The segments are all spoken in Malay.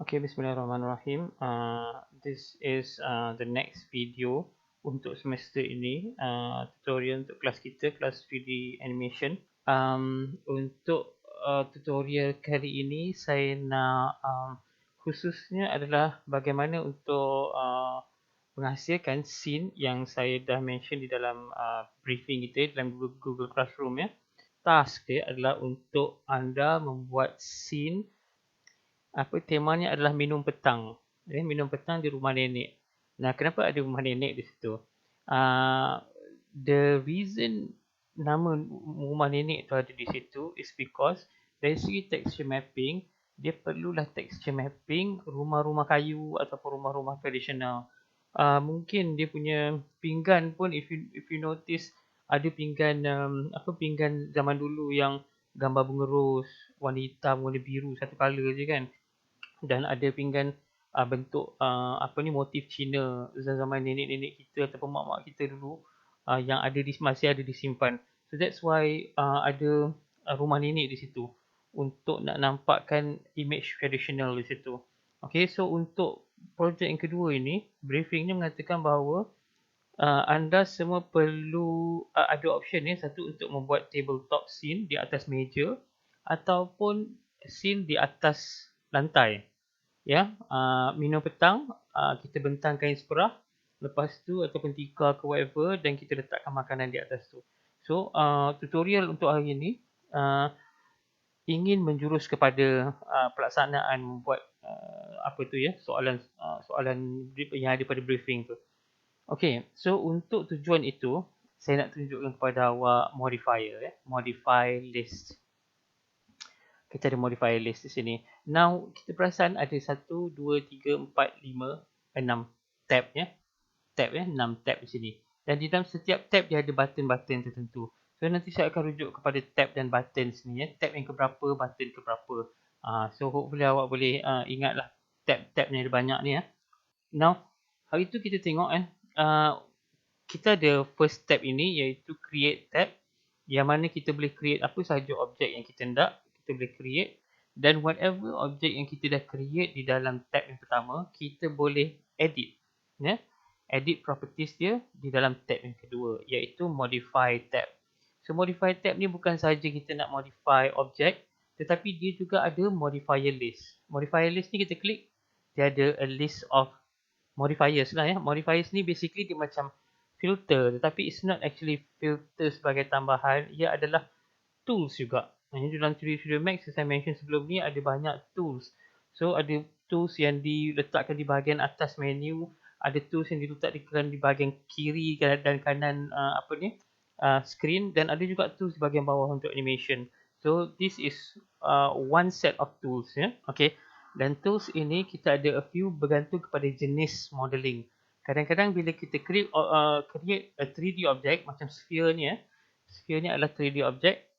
Okay, Bismillahirrahmanirrahim. This is the next video untuk semester ini, tutorial untuk kelas kita, kelas 3D animation. Untuk tutorial kali ini saya nak khususnya adalah bagaimana untuk menghasilkan scene yang saya dah mention di dalam briefing kita dalam Google Classroom ya. Task dia adalah untuk anda membuat scene, temanya adalah minum petang. Minum petang di rumah nenek. Nah, kenapa ada rumah nenek di situ? The reason nama rumah nenek tu ada di situ is because dari segi texture mapping, dia perlulah texture mapping rumah-rumah kayu ataupun rumah-rumah tradisional. Mungkin dia punya pinggan pun, if you notice, ada pinggan pinggan zaman dulu yang gambar bunga ros, warna hitam, warna biru, satu colour je kan. Dan ada pinggan bentuk motif Cina zaman nenek-nenek kita ataupun mak-mak kita dulu, yang masih ada disimpan. So that's why ada rumah nenek di situ untuk nak nampakkan image traditional di situ. Okay, so untuk projek yang kedua ini, briefingnya mengatakan bahawa anda semua perlu ada option ni. Satu, untuk membuat tabletop scene di atas meja ataupun scene di atas lantai. Ya, minum petang, kita bentang kain seperah, lepas tu ataupun tikar ke whatever, dan kita letakkan makanan di atas tu. So tutorial untuk hari ini ingin menjurus kepada pelaksanaan membuat soalan yang ada pada briefing tu. Okay, so untuk tujuan itu, saya nak tunjukkan kepada awak modifier, modify list. Kita ada modifier list di sini. Now, kita perasan ada 1, 2, 3, 4, 5, 6 tab ya. Tab ya, 6 tab di sini. Dan di dalam setiap tab dia ada button-button tertentu. So nanti saya akan rujuk kepada tab dan button sini ya. Tab yang keberapa, button keberapa. So hopefully awak boleh ingatlah tab-tab ni ada banyak ni ya. Now, hari tu kita tengok kita ada first tab ini iaitu create tab, yang mana kita boleh create apa sahaja objek yang kita nak. Kita boleh create, dan whatever objek yang kita dah create di dalam tab yang pertama, kita boleh edit ya. Edit properties dia di dalam tab yang kedua, iaitu modify tab. So modify tab ni bukan sahaja kita nak modify objek, tetapi dia juga ada modifier list. Modifier list ni kita klik, dia ada a list of modifiers lah ya. Modifiers ni basically dia macam filter, tetapi it's not actually filter sebagai tambahan, ia adalah tools juga. Dalam 3D Studio Max, saya mention sebelum ni, ada banyak tools. So ada tools yang diletakkan di bahagian atas menu, ada tools yang diletakkan di bahagian kiri dan kanan screen, dan ada juga tools di bahagian bawah untuk animation. So this is one set of tools ya. Okay, dan tools ini kita ada a few bergantung kepada jenis modeling. Kadang-kadang bila kita create a 3D object macam sphere ni ya. Sphere ni adalah 3D object.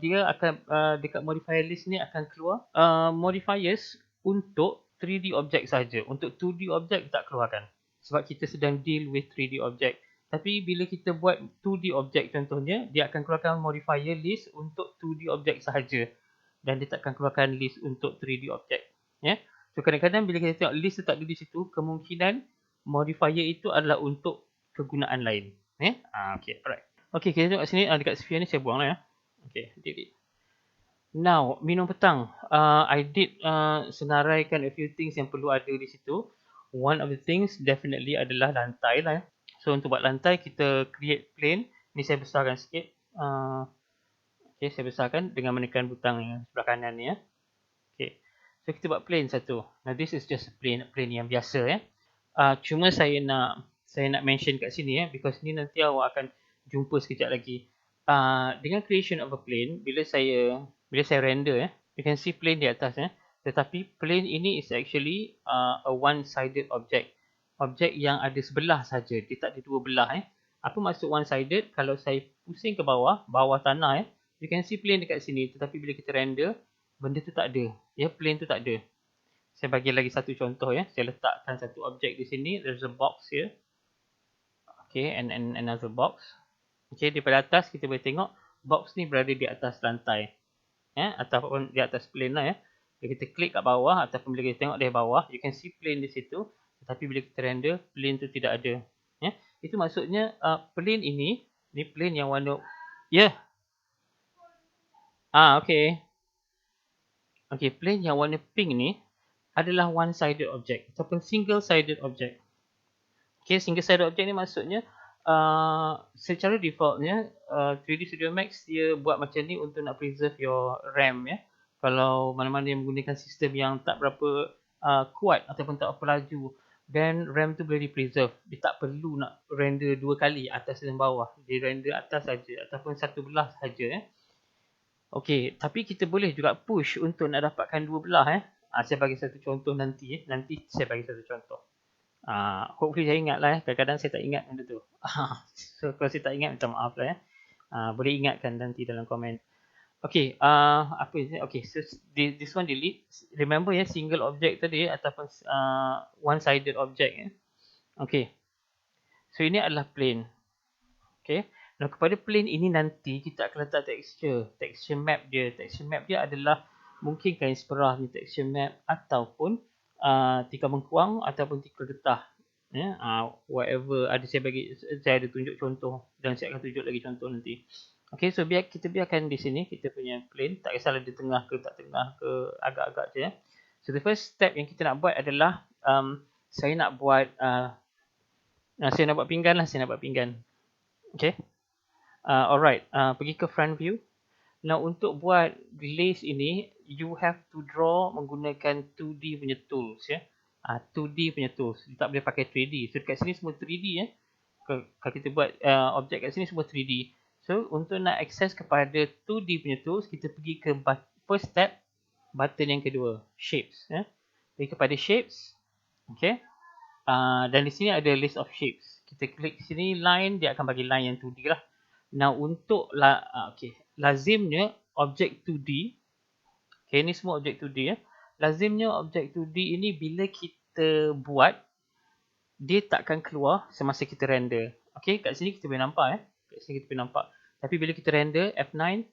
Dia akan dekat modifier list ni akan keluar modifiers untuk 3D object saja. Untuk 2D object tak keluarkan, sebab kita sedang deal with 3D object. Tapi bila kita buat 2D object contohnya, dia akan keluarkan modifier list untuk 2D object sahaja, dan dia tak akan keluarkan list untuk 3D object ya. So kadang-kadang bila kita tengok list tu tak ada di situ, kemungkinan modifier itu adalah untuk kegunaan lain ya. Okay, alright. Okay, kita tengok sini dekat sphere ni saya buang lah ya. Okay, delete. Now, minum petang. I did senaraikan a few things yang perlu ada di situ. One of the things definitely adalah lantai lah ya. So untuk buat lantai, kita create plane. Ni saya besarkan sikit. Okay, saya besarkan dengan menekan butang yang sebelah kanan ni ya. Okay, so kita buat plane satu. Now this is just plane yang biasa ya. Cuma saya nak mention kat sini ya, because ni nanti awak akan jumpa sekejap lagi. Dengan creation of a plane, bila saya render you can see plane di atas tetapi plane ini is actually a one-sided object. Objek yang ada sebelah saja, dia tak ada dua belah Apa maksud one-sided? Kalau saya pusing ke bawah tanah you can see plane dekat sini, tetapi bila kita render, benda tu tak ada. Plane tu tak ada. Saya bagi lagi satu contoh Saya letakkan satu objek di sini. There's a box here. Okay, and another box. Okay, daripada atas kita boleh tengok box ni berada di atas lantai ataupun di atas plane lah Bila kita klik kat bawah ataupun bila kita tengok dari bawah, you can see plane di situ. Tetapi bila kita render, plane tu tidak ada. Ya, itu maksudnya plane ini plane yang warna okay. Okay, plane yang warna pink ni adalah one-sided object ataupun single-sided object. Okay, single-sided object ni maksudnya secara defaultnya 3D Studio Max dia buat macam ni untuk nak preserve your RAM ya. Kalau mana-mana yang menggunakan sistem yang tak berapa kuat ataupun tak berapa laju, then RAM tu boleh di-preserve. Dia tak perlu nak render dua kali atas dan bawah. Dia render atas saja ataupun satu belah saja ya. Okey, tapi kita boleh juga push untuk nak dapatkan dua belah saya bagi satu contoh nanti nanti saya bagi satu contoh. Hopefully saya ingat lah kadang-kadang saya tak ingat benda tu. So kalau saya tak ingat minta maaf lah boleh ingatkan nanti dalam komen. Okey, apa ni? Okey, so this one delete. Remember single object tadi ataupun one sided object Okey. So ini adalah plane. Okey. Nah, kepada plane ini nanti kita akan letak texture map dia. Texture map dia adalah mungkin kain seperah ni texture map ataupun tikar mengkuang ataupun tikar getah. Whatever saya ada tunjuk contoh dan saya akan tunjuk lagi contoh nanti. Okay, so kita biarkan di sini kita punya plane, tak kisahlah di tengah ke tak tengah ke, agak-agak je. So the first step yang kita nak buat adalah saya nak buat pinggan lah, Okay. Alright, pergi ke front view. Now untuk buat glaze ini, you have to draw menggunakan 2D punya tools 2D punya tools. You tak boleh pakai 3D. So dekat sini semua 3D Kalau kita buat objek kat sini semua 3D. So untuk nak access kepada 2D punya tools, kita pergi ke first step, button yang kedua, shapes Pergi kepada shapes. Okay. Dan di sini ada list of shapes. Kita klik sini line, dia akan bagi line yang 2D lah. Now untuk lazimnya objek 2D, okay, ni semua objek 2D lazimnya objek 2D ini bila kita buat, dia takkan keluar semasa kita render. Okay, kat sini kita boleh nampak Tapi bila kita render F9,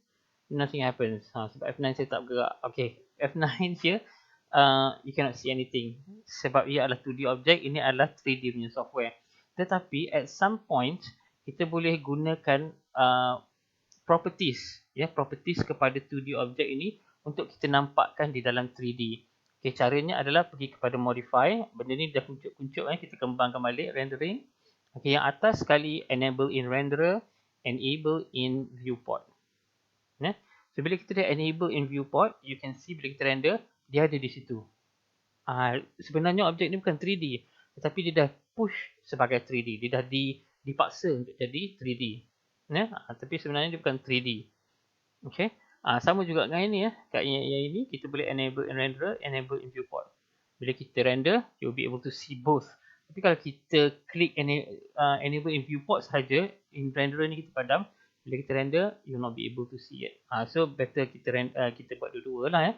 nothing happens. Sebab F9 saya tak bergerak. Okay, F9 here you cannot see anything sebab ia adalah 2D object, ini adalah 3D punya software. Tetapi at some point kita boleh gunakan properties kepada 2D object ini untuk kita nampakkan di dalam 3D. Okay, caranya adalah pergi kepada modify. Benda ni dah kuncup-kuncup kita kembangkan balik rendering. Okay, yang atas sekali enable in renderer, enable in viewport. So bila kita dah enable in viewport, you can see bila kita render dia ada di situ. Sebenarnya objek ni bukan 3D, tetapi dia dah push sebagai 3D. Dia dah dipaksa untuk jadi 3D. Tapi sebenarnya dia bukan 3D. Okay. Sama juga dengan ini kat yang ini kita boleh enable in renderer, enable in viewport. Bila kita render, you'll be able to see both. Tapi kalau kita klik enable in viewport sahaja, in renderer ni kita padam, bila kita render, you'll not be able to see it. So better kita buat dua-dua lah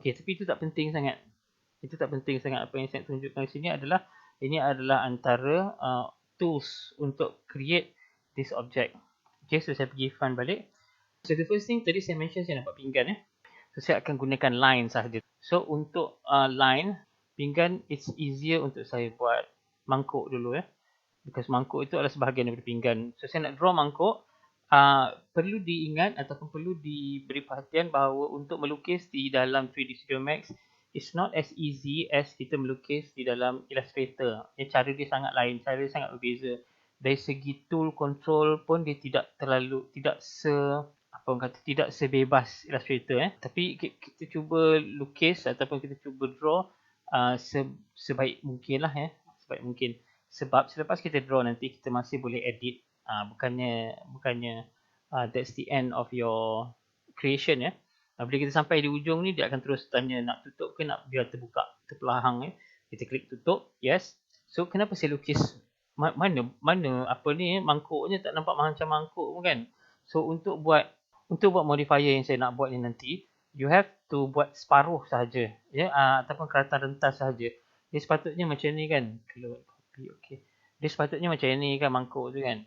Okay, tapi itu tak penting sangat. Apa yang saya tunjukkan di sini adalah ini adalah antara tools untuk create this object. Okay, so saya pergi front balik. So the first thing tadi saya mention saya nampak pinggan So saya akan gunakan line sahaja. So untuk line pinggan, it's easier untuk saya buat mangkuk dulu because mangkuk itu adalah sebahagian daripada pinggan. So saya nak draw mangkuk. Perlu diingat ataupun perlu diberi perhatian bahawa untuk melukis di dalam 3D Studio Max, it's not as easy as kita melukis di dalam Illustrator. Cara dia sangat lain, cara dia sangat berbeza. Dari segi tool control pun dia tidak sebebas Illustrator Tapi kita cuba lukis ataupun kita cuba draw sebaik mungkin lah sebaik mungkin. Sebab selepas kita draw nanti kita masih boleh edit. Bukannya that's the end of your creation bila kita sampai di ujung ni, dia akan terus tanya nak tutup ke nak biar terbuka, terpelahang kita klik tutup, yes. So kenapa saya lukis mana apa ni mangkuknya tak nampak macam mangkuk pun kan. So untuk buat modifier yang saya nak buat ni nanti, you have to buat separuh sahaja ataupun keratan rentas sahaja. Dia sepatutnya macam ni kan. Kalau copy, okay. Dia sepatutnya macam ni kan mangkuk tu kan.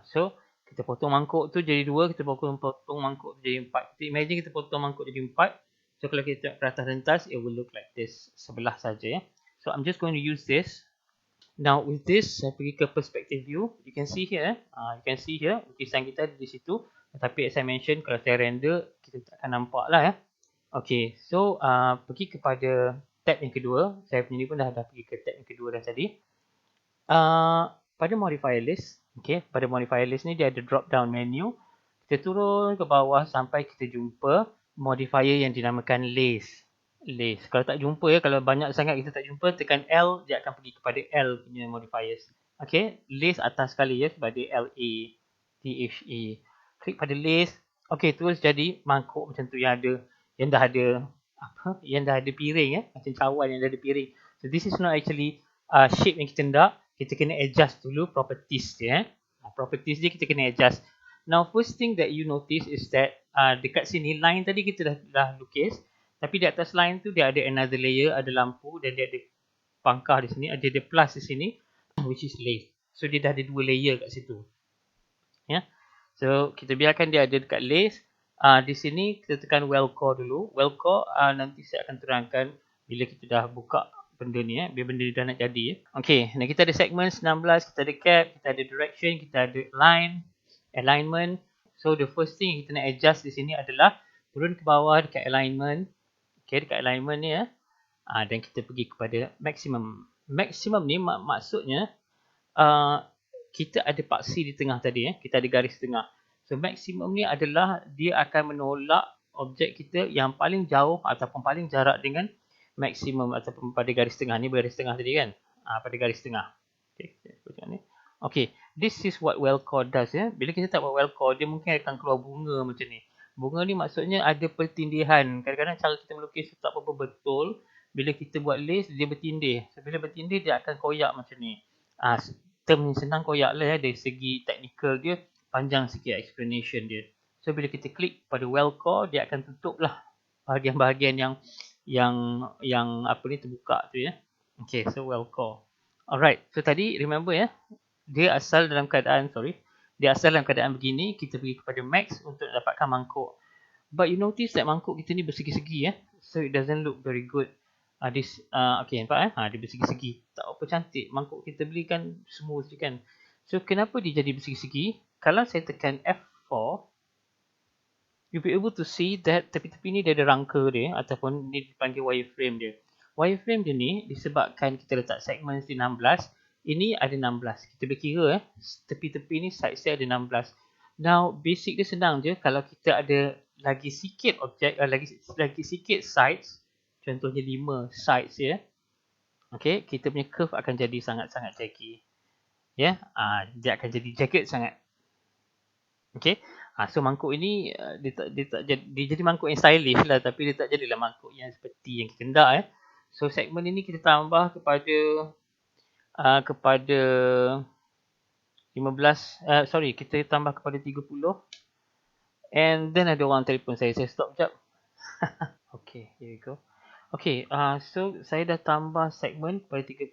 So kita potong mangkuk tu jadi 2, kita potong mangkuk tu jadi 4. Kita imagine kita potong mangkuk jadi 4. So kalau kita peratas rentas, it will look like this, sebelah saja ya. So I'm just going to use this. Now with this, saya pergi ke perspective view. You can see here, lukisan kita di situ. Tapi as I mention, kalau saya render, kita tak akan nampak lah ya. Okay, so pergi kepada tab yang kedua. Saya punya ni pun dah pergi ke tab yang kedua dah tadi. Pada modifier list, okay, pada modifier list ni dia ada drop down menu. Kita turun ke bawah sampai kita jumpa modifier yang dinamakan list. Kalau tak jumpa ya, kalau banyak sangat kita tak jumpa, tekan L, dia akan pergi kepada L punya modifiers. Okay, list atas sekali ya, sebab dia LA, klik pada list. Okay, terus jadi mangkuk macam tu yang dah ada yang dah ada piring ya, macam cawan yang dah ada piring. So this is not actually shape yang kita nak. Kita kena adjust dulu properties dia. Properties dia kita kena adjust. Now first thing that you notice is that dekat sini line tadi kita dah lukis, tapi di atas line tu dia ada another layer, ada lampu dan dia ada pangkah di sini, ada plus di sini which is lace. So dia dah ada dua layer kat situ. Ya. So kita biarkan dia ada dekat lace. Di sini kita tekan well core dulu. Well core nanti saya akan terangkan bila kita dah buka benda ni biar benda ni dah nak jadi. Okay, dan kita ada segment 19, kita ada cap, kita ada direction, kita ada line, alignment. So the first thing kita nak adjust di sini adalah turun ke bawah dekat alignment. Okay, dekat alignment ni ya. Dan kita pergi kepada maximum. Maximum ni maksudnya kita ada paksi di tengah tadi ya. Kita ada garis tengah. So maximum ni adalah dia akan menolak objek kita yang paling jauh ataupun paling jarak dengan maksimum ataupun pada garis tengah ni, garis tengah tadi kan. Pada garis tengah. Okay, macam ni. Okay, this is what well core does ya. Bila kita tak buat well core, dia mungkin akan keluar bunga macam ni. Bunga ni maksudnya ada pertindihan. Kadang-kadang cara kita melukis tak apa betul. Bila kita buat lace, dia bertindih. So, bila bertindih, dia akan koyak macam ni. Term senang koyak lah ya. Dari segi technical dia, panjang sikit explanation dia. So, bila kita klik pada well core, dia akan tutup lah bahagian-bahagian yang apa ni terbuka tu ya. Okay, so well core. Alright, so tadi remember ya. Dia asal dalam keadaan begini, kita pergi kepada max untuk dapatkan mangkuk. But you notice that mangkuk kita ni bersegi-segi ya. So it doesn't look very good. Okay, nampak dia bersegi-segi. Tak apa cantik. Mangkuk kita beli kan smooth je kan. So kenapa dia jadi bersegi-segi? Kalau saya tekan F4, you'll be able to see that tepi-tepi ni dia ada rangka dia ataupun ni dipanggil wireframe dia. Wireframe dia ni disebabkan kita letak segment di 16. Ini ada 16. Kita boleh kira tepi-tepi ni side ada 16. Now basic dia senang je. Kalau kita ada lagi sikit objek, lagi sikit sides, contohnya 5 sides ya. Okay, kita punya curve akan jadi sangat-sangat jaggy. Ya, dia akan jadi jagged sangat. Okay, so mangkuk ini dia jadi mangkuk yang stylish lah, tapi dia tak jadilah mangkuk yang seperti yang kita nak So segmen ini kita tambah kepada 15, kita tambah kepada 30. And then ada orang telefon saya stop jap. Okay, here we go. Okay, so saya dah tambah segmen kepada 30.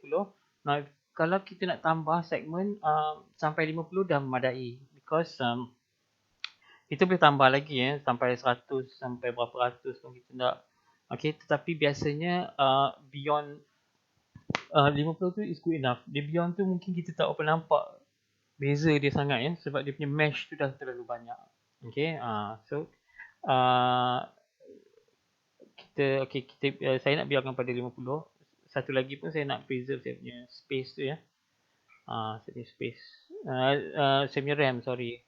Now, kalau kita nak tambah segmen sampai 50 dah memadai. Because kita boleh tambah lagi sampai 100, sampai berapa ratus pun kita nak. Okay, tetapi biasanya beyond 50 tu is good enough. Dia beyond tu mungkin kita tak apa nampak beza dia sangat sebab dia punya mesh tu dah terlalu banyak. Okay, so saya nak biarkan pada 50. Satu lagi pun saya nak preserve saya punya space tu ya. Saya punya space. Saya punya RAM, sorry.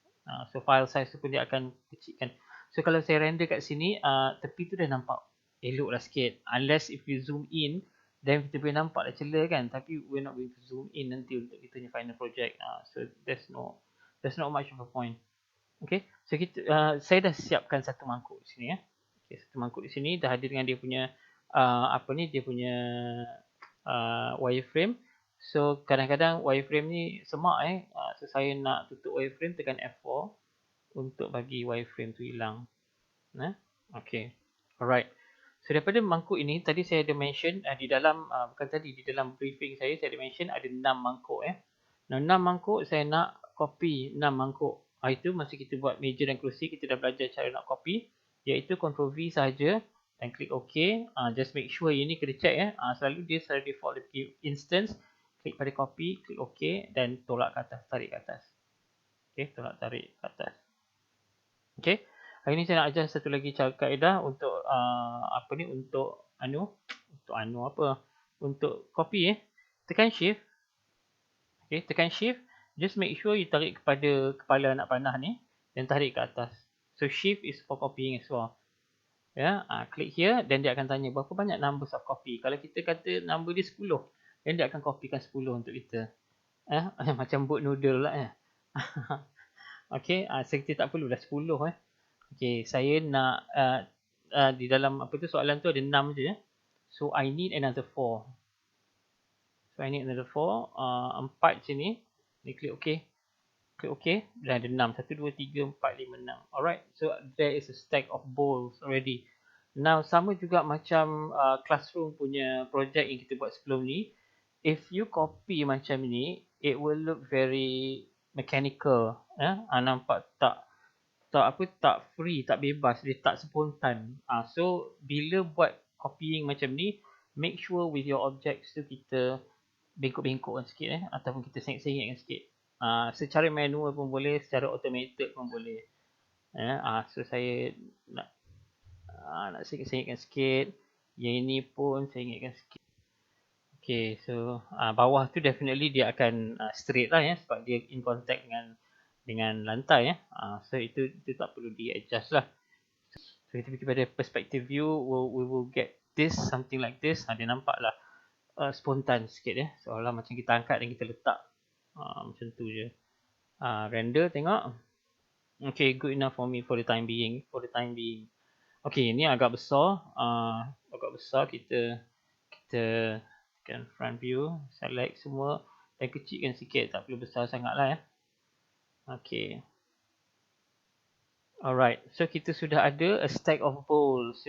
So file size tu pun dia akan kecilkan. So kalau saya render kat sini, tepi tu dah nampak elok lah sikit. Unless if you zoom in, then kita boleh nampak lah celah kan. Tapi we're not going to zoom in nanti untuk kita punya final project. So there's not much of a point. Okay, so saya dah siapkan satu mangkuk di sini ya. Okay, satu mangkuk di sini dah ada dengan dia punya dia punya wireframe. So kadang-kadang wireframe ni semak so saya nak tutup wireframe, tekan F4 untuk bagi wireframe tu hilang. Okay, alright. So daripada mangkuk ini tadi saya ada mention di dalam di dalam briefing saya ada mention ada 6 mangkuk Nah 6 mangkuk saya nak copy 6 mangkuk. Itu masa kita buat meja dan kerusi kita dah belajar cara nak copy, iaitu Ctrl V saja dan klik OK. Just make sure ini kena check selalu dia secara default dia pergi instance, klik pada copy, klik OK dan tolak ke atas, tarik ke atas. Okay, tolak tarik ke atas. Okay, hari ni saya nak ajar satu lagi cara kaedah untuk untuk copy tekan shift. Okay, tekan shift, just make sure you tarik kepada kepala anak panah ni dan tarik ke atas. So shift is for copying as well. Ya, klik here dan dia akan tanya berapa banyak numbers of copy. Kalau kita kata number dia 10, then dia akan copykan 10 untuk kita. Macam boat noodle lah. Okay, so kita tak perlulah 10 Okay, saya nak di dalam soalan tu ada 6 je. So I need another 4. So I need another 4. 4 sini. Ni klik OK. Klik OK. Dan ada 6. 1, 2, 3, 4, 5, 6. Alright. So there is a stack of bowls already. Now sama juga macam classroom punya project yang kita buat sebelum ni. If you copy macam ni, it will look very mechanical. Nampak tak free, tak bebas, dia tak spontan. So bila buat copying macam ni, make sure with your objects tu kita bengkok-bengkokkan sikit ataupun kita sengit-sengitkan sikit. Secara manual pun boleh, secara automated pun boleh. So saya nak sengit-sengitkan sikit. Yang ini pun sengitkan sikit. Okay, so bawah tu definitely dia akan straight lah sebab dia in contact dengan lantai so itu tak perlu di adjust lah. So kita pergi pada perspective view, we will get this something like this. Dia nampak lah spontan sikit seolah macam kita angkat dan kita letak macam tu je. Render tengok. Okay, good enough for me for the time being. Okay, ni agak besar. Kita tekan front view, select semua dan kecilkan sikit, tak perlu besar sangat lah Okay. Alright, so kita sudah ada a stack of bowls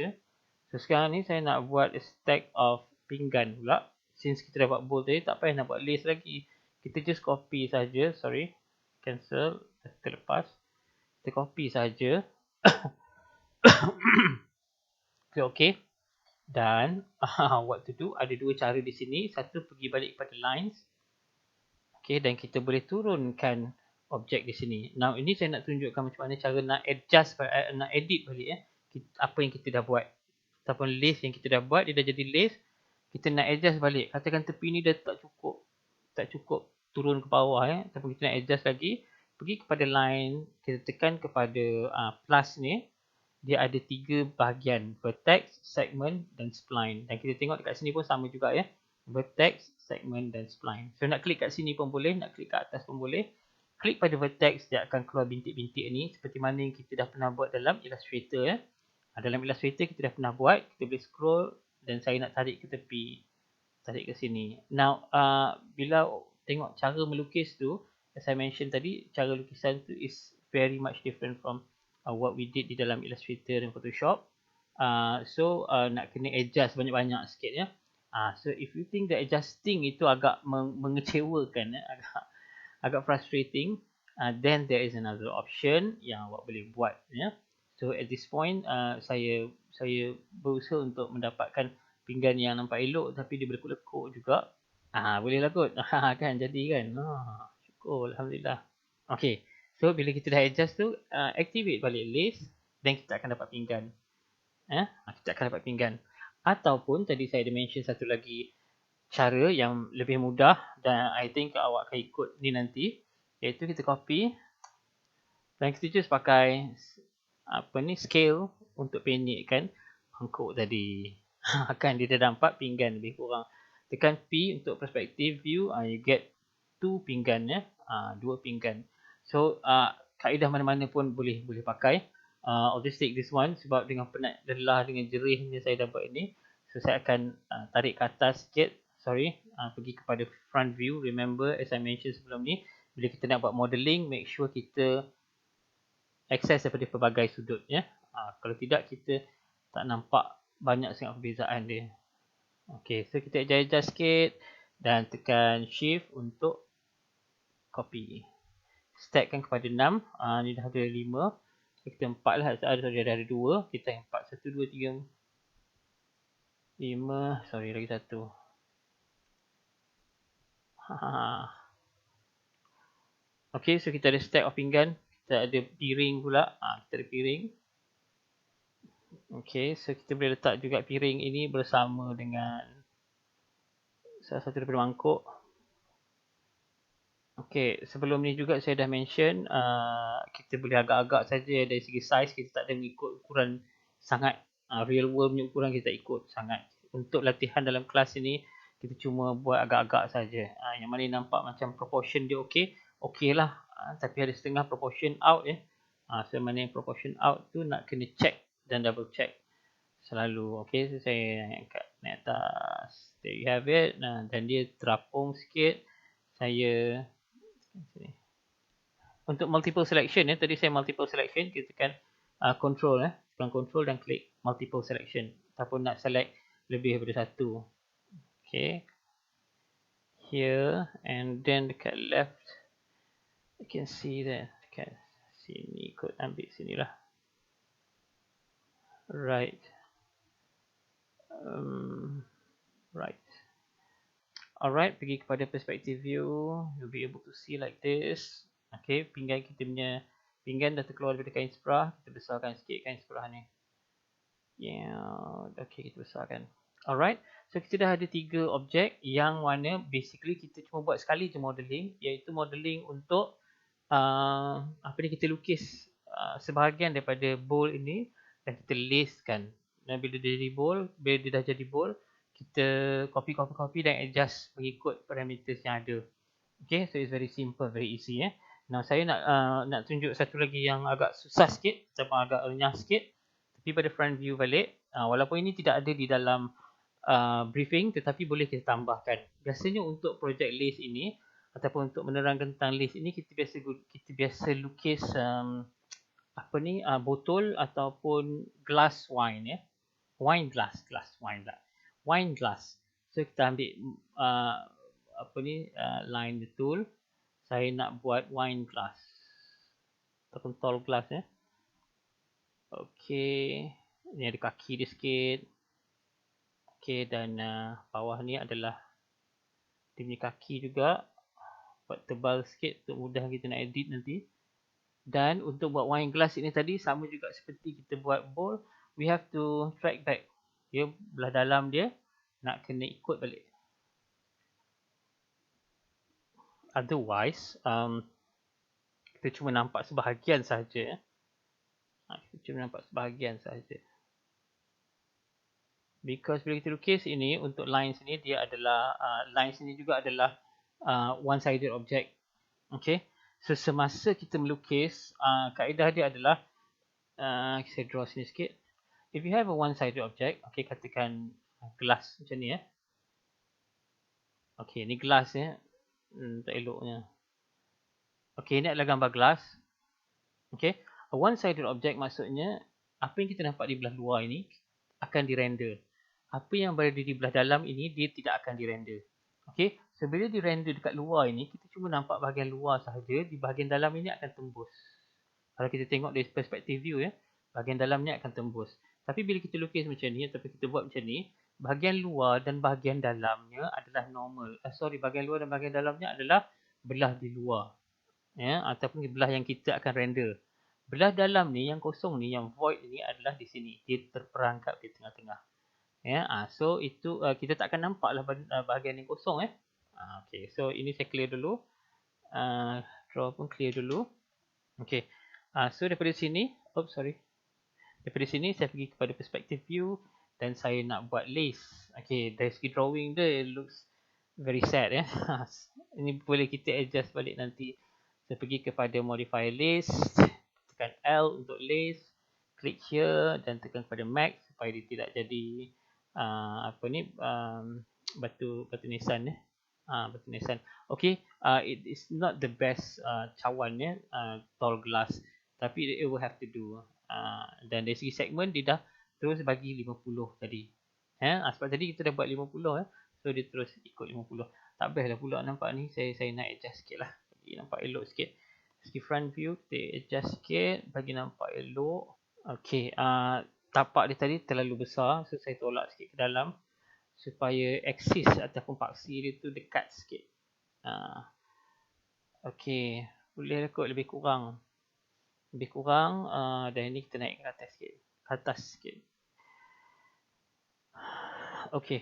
So sekarang ni saya nak buat a stack of pinggan pula. Since kita dah buat bowl tadi, tak payah nak buat list lagi. Kita just copy saja. Sorry, cancel, kita lepas. Kita copy saja. Klik OK. Dan what to do, ada dua cara di sini. Satu, pergi balik pada lines. Okay, dan kita boleh turunkan objek di sini. Now ini saya nak tunjukkan macam mana cara nak adjust, nak edit balik apa yang kita dah buat. Ataupun list yang kita dah buat, dia dah jadi list. Kita nak adjust balik. Katakan tepi ni dah tak cukup turun ke bawah ataupun kita nak adjust lagi. Pergi kepada line, kita tekan kepada plus ni. Dia ada 3 bahagian, vertex, segment dan spline. Dan kita tengok dekat sini pun sama juga vertex, segment dan spline. So nak klik kat sini pun boleh, nak klik kat atas pun boleh. Klik pada vertex, dia akan keluar bintik-bintik ni seperti mana yang kita dah pernah buat dalam Illustrator Dalam Illustrator kita dah pernah buat. Kita boleh scroll dan saya nak tarik ke tepi, tarik ke sini. Now bila tengok cara melukis tu, as I mention tadi, cara lukisan tu is very much different from what we did di dalam Illustrator dan Photoshop. So nak kena adjust banyak-banyak sikit So if you think that adjusting itu agak mengecewakan, agak frustrating, then there is another option yang awak boleh buat So at this point saya berusaha untuk mendapatkan pinggan yang nampak elok tapi dia berlekuk-lekuk juga. Boleh lah kot. Kan jadi kan. Syukur, alhamdulillah. Okay, so bila kita dah adjust tu, activate balik list dan kita akan dapat pinggan. Kita akan dapat pinggan. Ataupun tadi saya ada mention satu lagi cara yang lebih mudah dan I think awak akan ikut ni nanti, iaitu kita copy dan kita just pakai scale untuk pendekkan mangkuk tadi. Kan dia dah nampak pinggan lebih kurang. Tekan P untuk perspective view, you get 2 pinggan 2 pinggan. So kaedah mana-mana pun boleh pakai. I'll just take this one sebab dengan penat lelah dengan jerihnya saya dah buat ini. So saya akan tarik ke atas sikit. Pergi kepada front view. Remember as I mentioned sebelum ni, bila kita nak buat modeling, make sure kita access daripada pelbagai sudut kalau tidak kita tak nampak banyak sangat perbezaan dia. Okay, so kita adjust sikit dan tekan shift untuk copy. Stackkan kepada 6. Ni dah ada 5. Kita 4 lah. Dah ada 2. Kita 4. 1, 2, 3. 5, sorry lagi satu. Okay, so kita ada stack of pinggan. Kita ada piring pula. Kita ada piring. Okay, so kita boleh letak juga piring ini bersama dengan salah satu daripada mangkuk. Okay, sebelum ni juga saya dah mention kita boleh agak-agak saja dari segi size, kita tak ada mengikut ukuran sangat. Real world punya ukuran kita tak ikut sangat. Untuk latihan dalam kelas ini, kita cuma buat agak-agak saja. Yang mana nampak macam proportion dia okey lah. Tapi ada setengah proportion out ya. So mana yang proportion out tu nak kena check dan double check selalu. Okay, so saya naik atas. There you have it. Dan dia terapung sikit. Saya untuk multiple selection ya, tadi saya multiple selection, kita tekan control tekan control dan klik multiple selection ataupun nak select lebih daripada satu. Okay, here and then dekat left you can see there, dekat sini kot, ambil sini lah. Right. Right. Alright, pergi kepada perspective view, you'll be able to see like this. Okay, pinggan kita punya pinggan dah terkeluar daripada kain seprah. Kita besarkan sikit kain seprah ni. Okay, kita besarkan. Alright, so kita dah ada 3 objek yang mana basically kita cuma buat sekali je modeling, iaitu modeling untuk apa ni, kita lukis sebahagian daripada bowl ini dan kita lacekan. Dan bila dia jadi bowl, bila dia dah jadi bowl, kita copy dan adjust mengikut parameters yang ada. Okay, so it's very simple, very easy. Now saya nak tunjuk satu lagi yang agak susah sikit ataupun agak renyah sikit. Tapi pada front view balik, walaupun ini tidak ada di dalam briefing, tetapi boleh kita tambahkan. Biasanya untuk project list ini ataupun untuk menerangkan tentang list ini, kita biasa lukis botol ataupun glass wine wine glass. So kita ambil line the tool. Saya nak buat wine glass ataupun tall glass Okay, ni ada kaki dia sikit. Okay, dan bawah ni adalah dia punya kaki juga. Buat tebal sikit untuk mudah kita nak edit nanti. Dan untuk buat wine glass ini tadi, sama juga seperti kita buat bowl, we have to track back. Belah dalam dia nak kena ikut balik. Otherwise, kita cuma nampak sebahagian sahaja. Because bila kita lukis ini, untuk lines ini, dia adalah lines ini juga adalah one-sided object. Okay, so semasa kita melukis, kaedah dia adalah saya draw sini sikit. If you have a one-sided object, okay, katakan gelas macam ni Okay, ni gelas tak eloknya. Okay, ini adalah gambar gelas. Okay, a one-sided object maksudnya apa yang kita nampak di belah luar ini akan dirender. Apa yang berada di belah dalam ini dia tidak akan dirender. Okay, so bila dirender dekat luar ini, kita cuma nampak bahagian luar sahaja, di bahagian dalam ini akan tembus. Kalau kita tengok dari perspektif view bahagian dalam ni akan tembus. Tapi bila kita lukis macam ni ataupun kita buat macam ni, bahagian luar dan bahagian dalamnya adalah normal. Bahagian luar dan bahagian dalamnya adalah belah di luar. Ataupun belah yang kita akan render. Belah dalam ni, yang kosong ni, yang void ni adalah di sini. Dia terperangkap di tengah-tengah. So itu kita tak akan nampak lah bahagian yang kosong Okay, so ini saya clear dulu. Draw pun clear dulu. Okay, so daripada sini, daripada sini saya pergi kepada perspective view dan saya nak buat lace. Okay, dari segi drawing dia, it looks very sad Ini boleh kita adjust balik nanti. Saya pergi kepada modify lace, tekan L untuk lace, klik here dan tekan kepada max supaya dia tidak jadi batu nisan batu nisan. Okay, it is not the best cawan tall glass, tapi it will have to do. Dan dari segi segmen dia dah terus bagi 50 tadi. Sebab tadi kita dah buat 50 so dia terus ikut 50. Tak best lah pula nampak ni. Saya nak adjust sikit lah bagi nampak elok sikit. Segi front view kita adjust sikit bagi nampak elok. Okay, tapak dia tadi terlalu besar, so saya tolak sikit ke dalam. supaya aksis ataupun paksi dia tu dekat sikit. Okey, boleh kot lebih kurang. Dan ini kita naik ke atas sikit. Okay.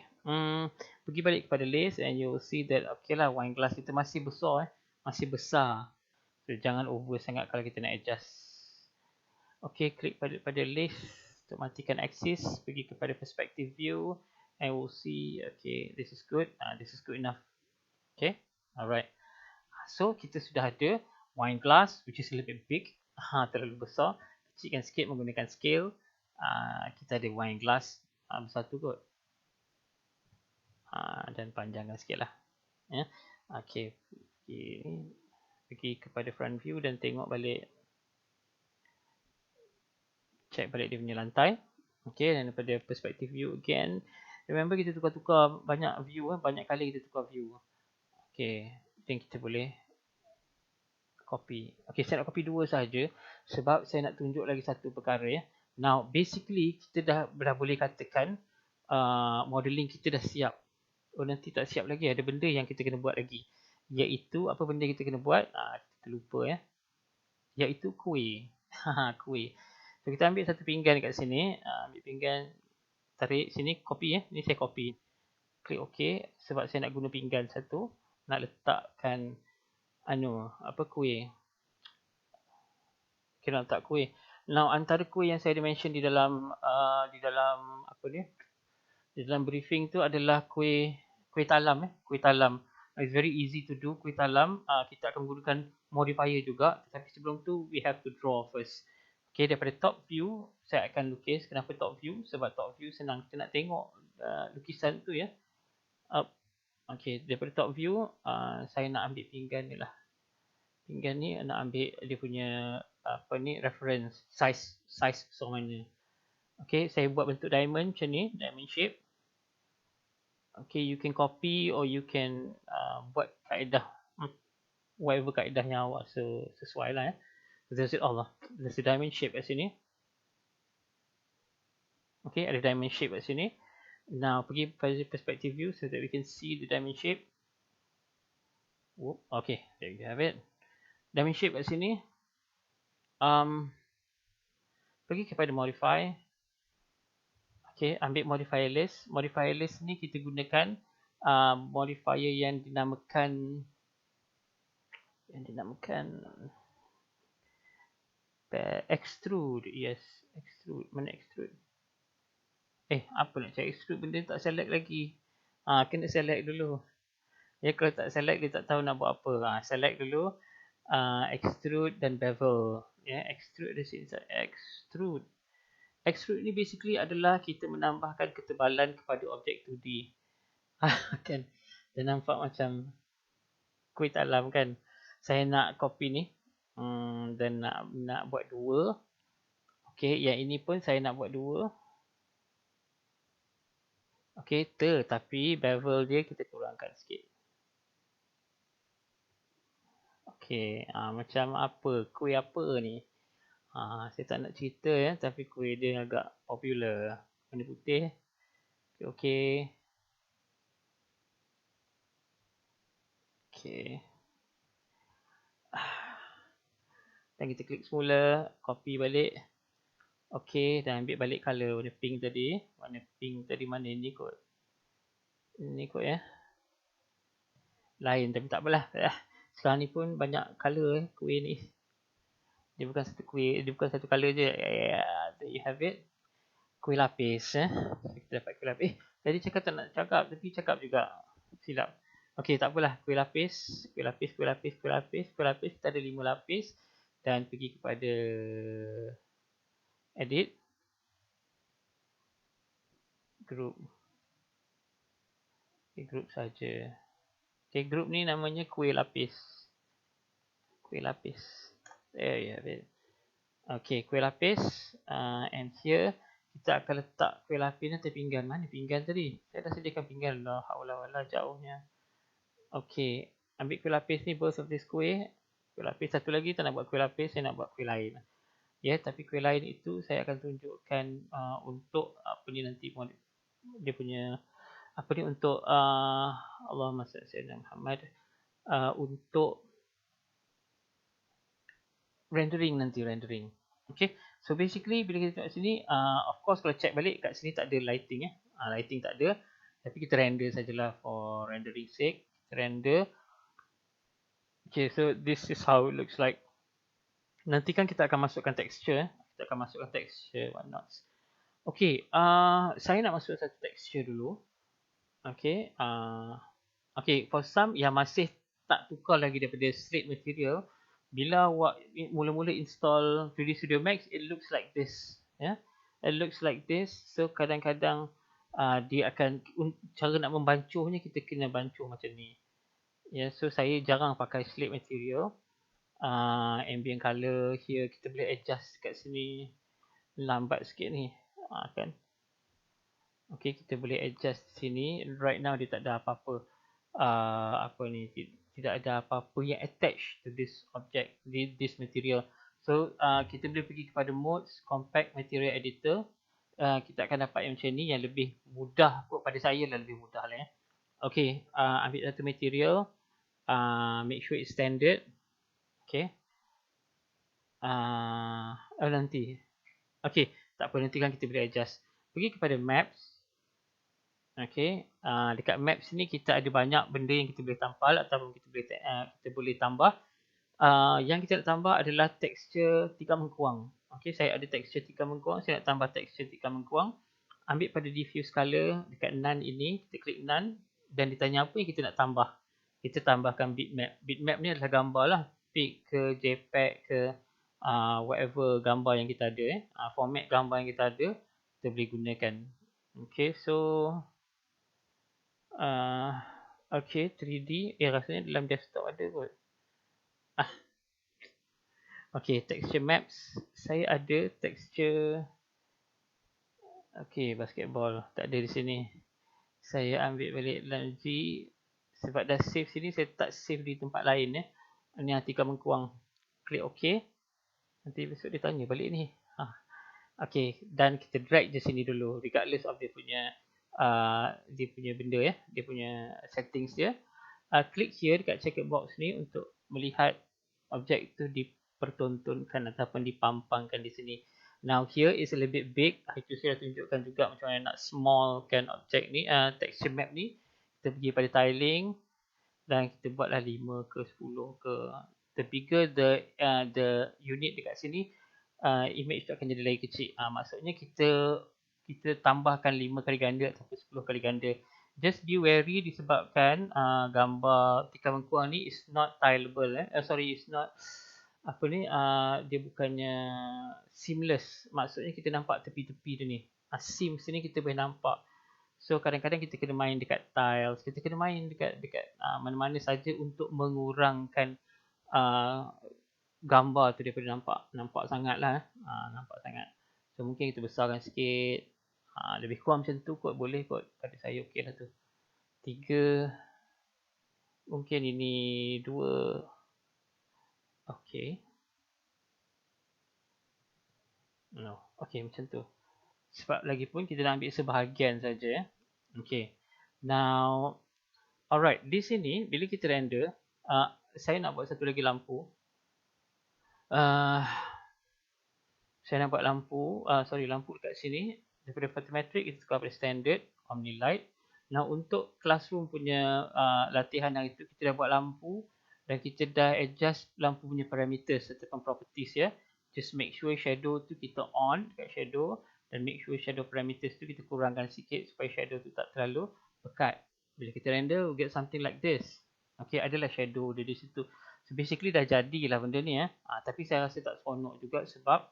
Pergi balik kepada list and you will see that okay lah, wine glass kita masih besar. Masih besar. So, jangan over sangat kalau kita nak adjust. Okay, klik pada list untuk matikan axis. Pergi kepada perspective view and we'll see, okay, this is good. This is good enough. Okay, alright. So, kita sudah ada wine glass which is a little bit big. Terlalu besar. Kecilkan sikit menggunakan scale. Kita ada wine glass besar tu kot. Dan panjangkan sikit lah. Okay. Pergi kepada front view dan tengok balik. Check balik dia punya lantai. Okay, dan daripada perspective view again. Remember kita tukar-tukar banyak view. Banyak kali kita tukar view. Okay, then kita boleh copy. Okay, saya nak copy 2 saja sebab saya nak tunjuk lagi satu perkara ya. Now, basically kita dah boleh katakan modeling kita dah siap. Nanti tak siap lagi, ada benda yang kita kena buat lagi. Iaitu, apa benda kita kena buat? Kita lupa ya. Iaitu kuih. Kuih. So, kita ambil satu pinggan dekat sini. Ambil pinggan, tarik sini, copy ya. Ini saya copy. Klik OK. Sebab saya nak guna pinggan satu. Nak letakkan kuih. Okay, nak letak kuih. Now, antara kuih yang saya ada mention di dalam di dalam briefing tu adalah kuih talam. Kuih talam. It's very easy to do kuih talam. Kita akan menggunakan modifier juga. Tapi sebelum tu, we have to draw first. Okay, daripada top view, saya akan lukis. Kenapa top view? Sebab top view senang. Kita nak tengok lukisan tu ya. Okay, daripada top view, saya nak ambil pinggan ni lah. Pinggan ni nak ambil dia punya reference size besar mana. Okay, saya buat bentuk diamond macam ni, diamond shape. Okay, you can copy or you can buat kaedah, whatever kaedah yang awak sesuai lah ya. There's it all lah. There's a diamond shape kat sini. Okay, ada diamond shape kat sini. Now, pergi pada perspective view so that we can see the diamond shape. Okay, there you have it. Diamond shape kat sini. Pergi kepada modify. Okay, ambil modifier list. Modifier list ni kita gunakan modifier yang dinamakan extrude. Yes, extrude. Mana extrude? Apa nak cari extrude? Benda tak select lagi. Kena select dulu. Ya, kalau tak select dia tak tahu nak buat apa. Select dulu extrude dan bevel. Ya, extrude ada sini. Extrude. Extrude ni basically adalah kita menambahkan ketebalan kepada objek 2D. Kan? Dia nampak macam kuih talam kan? Saya nak copy ni. Dan nak buat 2. Okay, yang ini pun saya nak buat 2. Okay, tetapi bevel dia kita kurangkan sikit. Okay, macam apa? Kuih apa ni? Saya tak nak cerita ya, tapi kuih dia agak popular. Warna putih. Okay. Okay. Dan kita klik semula, copy balik. Okay, dan ambil balik color warna pink tadi. Warna pink tadi mana ni kot? Ini kot ya. Lain, tapi tak apalah. Sekarang ni pun banyak color kuih ni. Dia bukan satu kuih, dia bukan satu color je. There you have it. Kuih lapis. Kita dapat kuih lapis. Tadi cakap tak nak cakap, tapi cakap juga. Silap. Okay, tak apalah. Kuih lapis. Kuih lapis, kuih lapis, kuih lapis. Kuih lapis, kita ada 5 lapis. Dan pergi kepada edit. Group. Okay, group saja. Okay, group ni namanya kuih lapis. Kuih lapis. There you have it. Okay, kuih lapis. And here, kita akan letak kuih lapis nanti pinggan. Mana pinggan tadi? Saya dah sediakan pinggan. Alhamdulillah, jauhnya. Okay, ambil kuih lapis ni, both of this kuih. Kuih lapis satu lagi, tak nak buat kuih lapis, saya nak buat kuih lain. Ya, tapi kuih lain itu saya akan tunjukkan untuk apa ni nanti dia punya apa ni untuk Allahumma salli ala Sayyidina Muhammad, untuk rendering nanti, rendering. Okay, so basically bila kita tengok sini, of course kalau check balik kat sini tak ada lighting lighting tak ada, tapi kita render sajalah for rendering sake. Kita render. Okay, so this is how it looks like. Nanti kan kita akan masukkan texture, kita akan masukkan texture whatnot. Okay, saya nak masuk satu texture dulu. Okay, okay, for some yang masih tak tukar lagi daripada straight material, bila awak mula-mula install 3D Studio Max, it looks like this, ya. It looks like this. So kadang-kadang dia akan, cara nak membancuhnya kita kena bancuh macam ni. Ya, so saya jarang pakai slate material. Ambient color here kita boleh adjust kat sini, lambat sikit ni, kan. Okay, kita boleh adjust di sini. Right now dia tak ada apa-apa, apa ni, tidak ada apa-apa yang attached to this object, this material. So kita boleh pergi kepada modes, compact material editor. Kita akan dapat yang macam ni, yang lebih mudah kot pada saya lah, lebih mudah lah. Okay, ambil satu material, make sure it's standard. Okay, nanti. Okay, tak apa, nanti kan kita boleh adjust. Pergi kepada maps. Okay, dekat maps ni kita ada banyak benda yang kita boleh tampal ataupun kita boleh tambah. Yang kita nak tambah adalah texture tikar mengkuang. Okay, saya ada texture tikar mengkuang, saya nak tambah texture tikar mengkuang. Ambil pada diffuse color dekat none ini, kita klik none dan ditanya apa yang kita nak tambah. Kita tambahkan bitmap. Bitmap ni adalah gambar lah, PIC ke JPEG ke whatever gambar yang kita ada, format gambar yang kita ada, kita boleh gunakan. Okay, so okay, 3D, rasanya dalam desktop ada kot. Okay, texture maps, saya ada texture, okay, basketball, tak ada di sini. Saya ambil balik dalam G, sebab dah save sini, saya tak save di tempat lain. Ini tikar mengkuang, klik OK. Nanti besok dia tanya balik ni. Okay, dan kita drag je sini dulu, regardless of dia punya benda, dia punya settings dia. Klik here dekat checkered box ni untuk melihat objek tu dipertontonkan ataupun dipampangkan di sini. Now here is a little bit big. Itu saya tunjukkan juga macam mana nak smallkan objek ni, texture map ni. Kita pergi pada tiling dan kita buatlah 5 ke 10 ke. The bigger the unit dekat sini, image tu akan jadi lagi kecil. Maksudnya kita tambahkan 5 kali ganda ataupun 10 kali ganda. Just be wary disebabkan gambar tikar mengkuang ni is not tileable. It's not apa ni, dia bukannya seamless. Maksudnya kita nampak tepi-tepi dia ni. Seams ni kita boleh nampak. So kadang-kadang kita kena main dekat tiles, kita kena main dekat mana-mana saja untuk mengurangkan gambar tu daripada nampak sangat lah. Nampak sangat. So mungkin kita besarkan sikit. Lebih kurang macam tu kot, boleh kot. Pada saya okey lah tu. 3. Mungkin ini 2. Okey. No. Okey, macam tu. Sebab lagi pun kita dah ambil sebahagian saja. Okey. Now, alright. Di sini, bila kita render, saya nak buat satu lagi lampu. Saya nak buat lampu. Lampu dekat sini. Daripada photometric, kita tukar pada standard. Omnilight. Now, untuk classroom punya latihan yang itu, kita dah buat lampu. Dan kita dah adjust lampu punya parameters ataupun properties ya. Just make sure shadow tu kita on dekat shadow. Dan make sure shadow parameters tu kita kurangkan sikit supaya shadow tu tak terlalu pekat. Bila kita render, we get something like this. Okay, adalah shadow dia di situ. So basically dah jadilah benda ni tapi saya rasa tak seronok juga sebab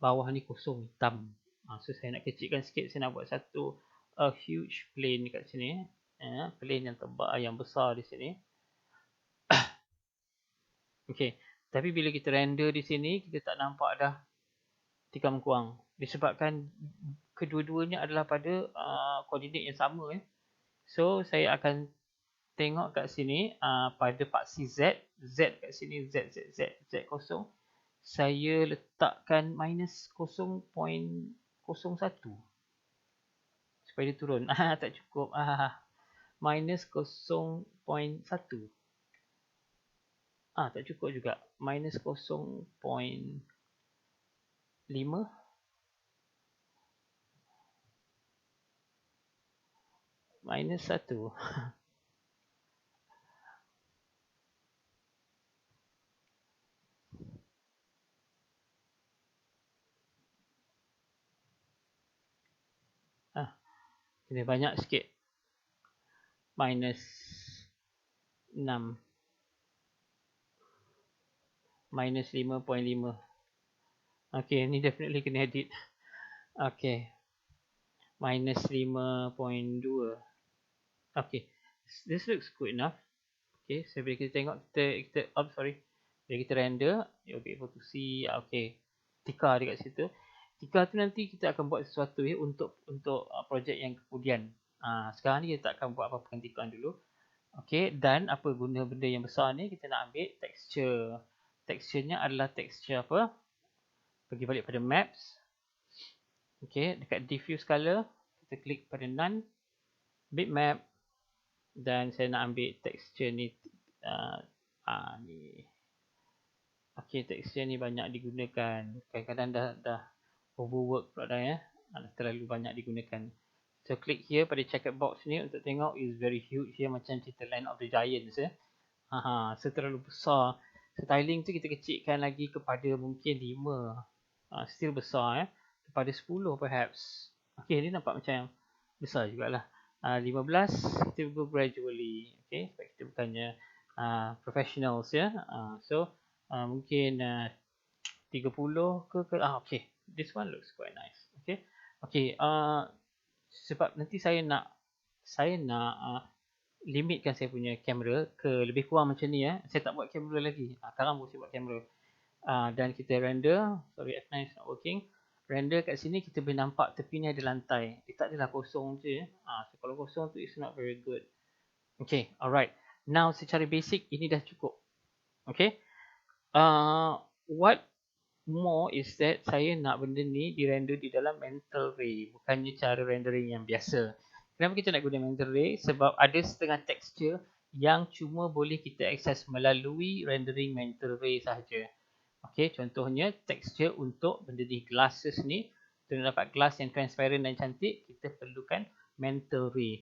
bawah ni kosong, hitam. So saya nak kecilkan sikit, saya nak buat satu huge plane dekat sini. Plane yang tebal, yang besar di sini. Okay, tapi bila kita render di sini, kita tak nampak dah tikar mengkuang. Disebabkan kedua-duanya adalah pada koordinat yang sama. So, saya akan tengok kat sini pada paksi Z. Z kat sini, Z, Z, Z, Z kosong. Saya letakkan minus 0.01. supaya dia turun. Tak cukup. Minus 0.1. Tak cukup juga. Minus 0.5. Minus 1. Kena banyak sikit. Minus 6. Minus 5.5. Okay, ni definitely kena edit. Okay. Minus 5.2. Okay. This looks good enough. Okay, so bila kita tengok, bila kita render, you'll be able to see, okay, tika dekat situ. Tika tu nanti kita akan buat sesuatu untuk projek yang kemudian. Sekarang ni kita tak akan buat apa-apa dengan tika dulu. Okay, dan apa guna benda yang besar ni, kita nak ambil texture. Texturenya adalah texture apa? Pergi balik pada maps. Okay, dekat diffuse color, kita klik pada none, bitmap, dan saya nak ambil texture ni. Ni. Okay, texture ni banyak digunakan. Kadang-kadang dah overwork pula dah ya. Terlalu banyak digunakan. So click here pada checkered box ni untuk tengok is very huge ya, macam cerita Land of the Giants ya. So terlalu besar. So tiling tu kita kecilkan lagi kepada mungkin 5. Still besar kepada 10 perhaps. Okay, dia nampak macam besar jugalah. 15 kita go gradually. Okay, sebab kita bukannya professionals ya. So mungkin 30 ke okay, this one looks quite nice. Okay, sebab nanti saya nak limitkan saya punya kamera ke lebih kurang macam ni ya. Saya tak buat kamera lagi. Sekarang baru saya buat kamera. Dan kita render. Sorry, F9 is not working. Render kat sini kita boleh nampak tepi ni ada lantai. Dia tak adalah kosong je. So kalau kosong tu it's not very good. Okay, alright. Now secara basic ini dah cukup. Okay. What more is that saya nak benda ni dirender di dalam Mental Ray. Bukannya cara rendering yang biasa. Kenapa kita nak guna Mental Ray? Sebab ada setengah texture yang cuma boleh kita akses melalui rendering Mental Ray sahaja. Okay, contohnya texture untuk benda ni glasses ni. Untuk dapat glass yang transparent dan cantik, kita perlukan Mental Ray.